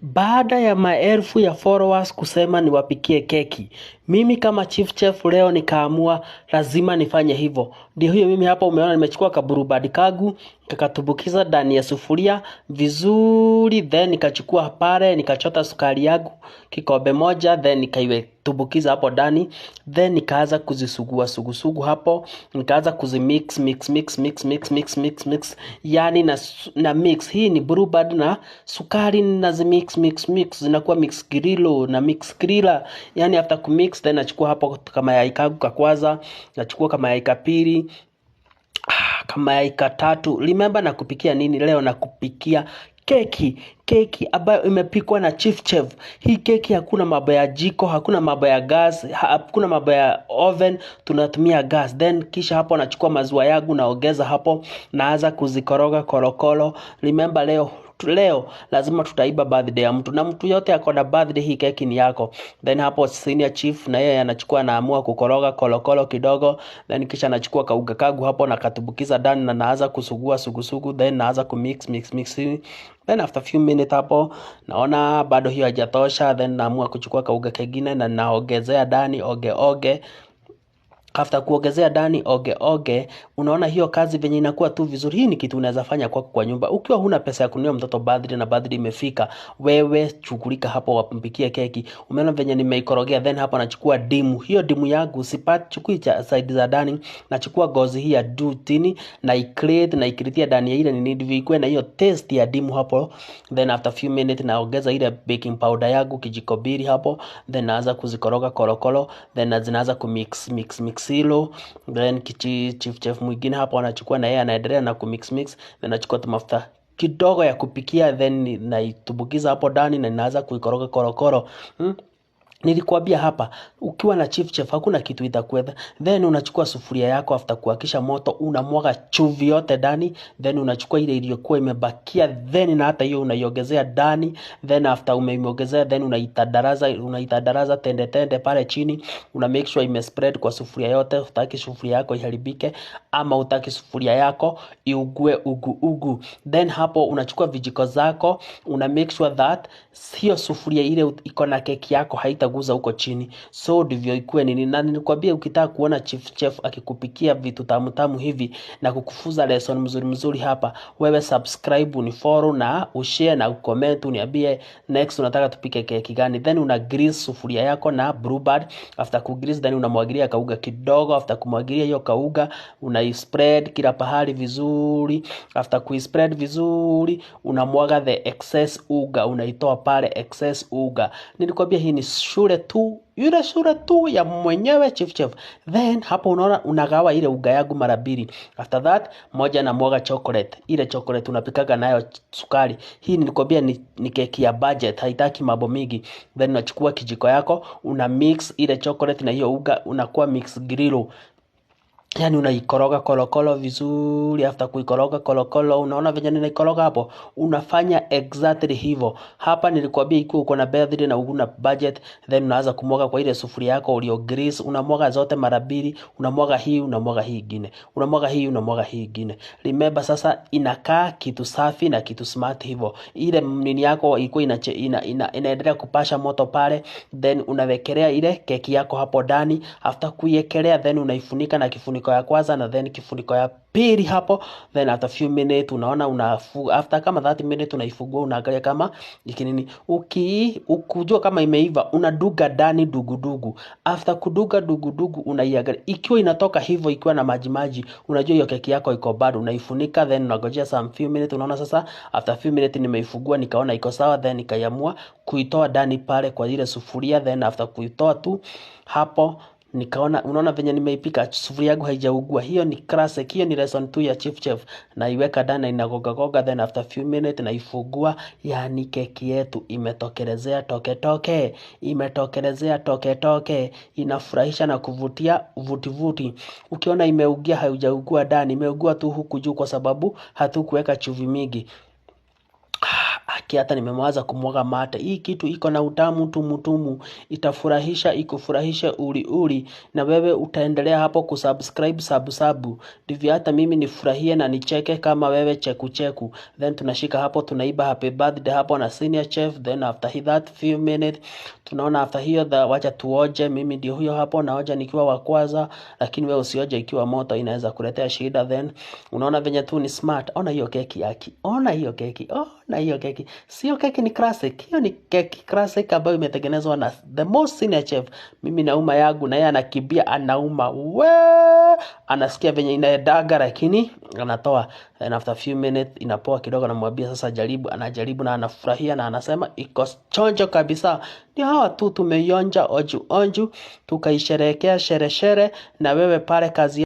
Baada ya maelfu ya followers kusema niwapikie keki, mimi kama chief chef leo nikaamua lazima nifanye hivyo. Ndio hiyo mimi hapa umeona nimechukua kaburubadi kagu, nikakatumbukiza ndani ya sufuria vizuri, then nikachukua pale nikachota sukari yangu kikombe moja, then nikaitumbukiza hapo ndani, then nikaanza kuzisugua sugu hapo, nikaanza kuzimix mix, yani na mix. Hii ni blueband na sukari na mix zinakuwa mix grillo na mix griller. Yani after kumix then nachukua hapo kama ya ikagu kakwaza, nachukua kama ya ikapiri, kama ya ikatatu. Remember na kupikia nini leo? Na kupikia keki ambayo imepikwa na chief chef. Hii keki hakuna mambo ya jiko, hakuna mambo ya gas, hakuna mambo ya oven, tunatumia gas. Then kisha hapo nachukua maziwa yangu naongeza hapo, naanza kuzikoroga korokoro. Remember leo lazima tutaiba birthday ya mtu, na mtu yote akona birthday, hii keki ni yako. Then hapo senior chief na yeye anachukua naamua kukoroga kolokolo kidogo, then kisha anachukua kauga kagu hapo na katubukiza ndani na naanza kusugua sugu, then naanza kumix. Then after few minutes hapo naona bado hiyo haijatosha, then naamua kuchukua kauga kengine na naongezea ndani oge. After kuongezea ndani oge, unaona hiyo kazi venye inakuwa tu vizuri. Hii ni kitu unaweza fanya kwa nyumba. Ukiwa huna pesa ya kununua mtoto birthday na birthday imefika, wewe chukulika hapo wampikie keki. Umeona venye nimeikorogea, then hapa nachukua dimu. Hiyo dimu yangu chukui side za ndani, nachukua gozi hii ya dutini na ikritia ndani ya ile ni ndivyo ikuwe na hiyo taste ya dimu hapo. Then after few minutes naongeza ile baking powder yangu kijiko mbili hapo, then naanza kuzikoroga korokoro, then zinaanza kumix hilo. Then chief chef mwingine hapo anachukua na yeye anaendelea na kumix, then anachukua mafuta kidogo ya kupikia, then naitumbukiza hapo ndani na ninaanza kuikoroga korokoro. Nilikwambia hapa ukiwa na chief chef hakuna kitu itakwenda. Then unachukua sufuria yako, after kuhakisha moto unamwaga chumvi yote ndani, then unachukua ile iliyokuwa imebakia, then na hata hiyo unaiongezea ndani, then after umeiongezea then unaitadaraza tende pale chini, una make sure ime spread kwa sufuria yote. Utaki sufuria yako iharibike ama utaki sufuria yako iugue ugu. Then hapo unachukua vijiko zako, una make sure that hiyo sufuria ile iko na keki yako haitaguza huko chini. So ndivyo ikuwe nini. Na nilikwambia ukitaka kuona chief chef akikupikia vitu tamu hivi na kukufuza lesson mzuri hapa, wewe subscribe, unifollow na ushare na ucomment, uniambie next unataka tupike keki gani. Then una grease sufuria yako na blueband. After kugrease then unamwagilia kauga kidogo. After kumwagilia hiyo kauga spread kila pahali vizuri. After kuispread vizuri unamwaga the excess uga, unaitoa pale excess uga. Nilikwambia hii ni shule tu ya mwenyewe chief chef. Then hapo unaona unagawa ile uga yangu mara mbili. After that moja na mwaga chocolate. Ile chocolate unapikaga nayo sukari. Hii nilikwambia ni keki ya budget, haitaki mambo mingi. Then unachukua kijiko yako, una mix ile chocolate na hiyo uga, unakuwa mix grillo. Yani unaikoroga kolokolo vizuri. After kuikoroga kolokolo unaona venye ninaikoroga hapo, unafanya exactly hivyo. Hapa nilikwambia ikiwa uko na birthday na una budget, then unaanza kumwaga kwa ile sufuria yako ulio grease, unamwaga zote mara mbili, unamwaga hii ingine, unamwaga hii ingine. Remember sasa inakaa kitu safi na kitu smart hivyo. Ile nini yako iko inaendelea kupasha moto pale, then unawekelea ile keki yako hapo ndani. After kuiekelea then unaifunika na kifuniko ya kwanza na then kifuniko ya pili hapo. Then after few minutes unaona after kama 30 minutes unaifungua, unaangalia kama ikinini. Ukijua kama imeiva unaduga ndani dugu. After kuduga dugu unaiangalia ikiwa inatoka hivyo ikiwa na maji, unajua hiyo keki yako iko bado. Unaifunika then unangojea some few minutes. Unaona sasa after few minutes nimeifungua nikaona iko sawa, then nikaiamua kuitoa ndani pale kwa ile sufuria. Then after kuitoa tu hapo nikaona, unaona venye nimeipika sufuria yangu haijaugua. Hiyo ni classic, hiyo ni lesson 2 ya chief chef. Na iweka ndani inagoga, then after few minutes naifungua. Yani keki yetu imetokelezea toke. Imetokelezea toke. Inafurahisha na kuvutia vuti. Ukiona imeugia haijaugua ndani, imeugua tu huku juu kwa sababu hatukuweka chumvi mingi. hata nimemwaza kumwaga mate. Hii kitu iko na utamu tumutumu, itafurahisha, ikufurahisha uli, na wewe utaendelea hapo kusubscribe sabu. Ndivyo hata mimi nifurahie na nicheke kama wewe cheku. Then tunashika hapo, tunaiba happy birthday hapo na senior chef. Then after that few minutes, tunaona after hiyo wacha tuoje. Mimi ndio huyo hapo naoja nikiwa wa kwanza, lakini wewe usioje ikiwa moto, inaweza kuletea shida. Then unaona venye tu ni smart. Ona hiyo keki yaki, ona hiyo keki. Sio keki ni classic, hiyo ni keki classic ambayo imetengenezwa na the most senior chef. Mimi nauma yangu na yeye anakimbia, anauma anasikia venye inaedaga, lakini anatoa. And after few minutes inapoa kidogo, namwambia sasa jaribu. Anajaribu na anafurahia na anasema iko chonjo kabisa. Ndio hawa tu tumeionja onju, tukaisherehekea shere, na wewe pale kazi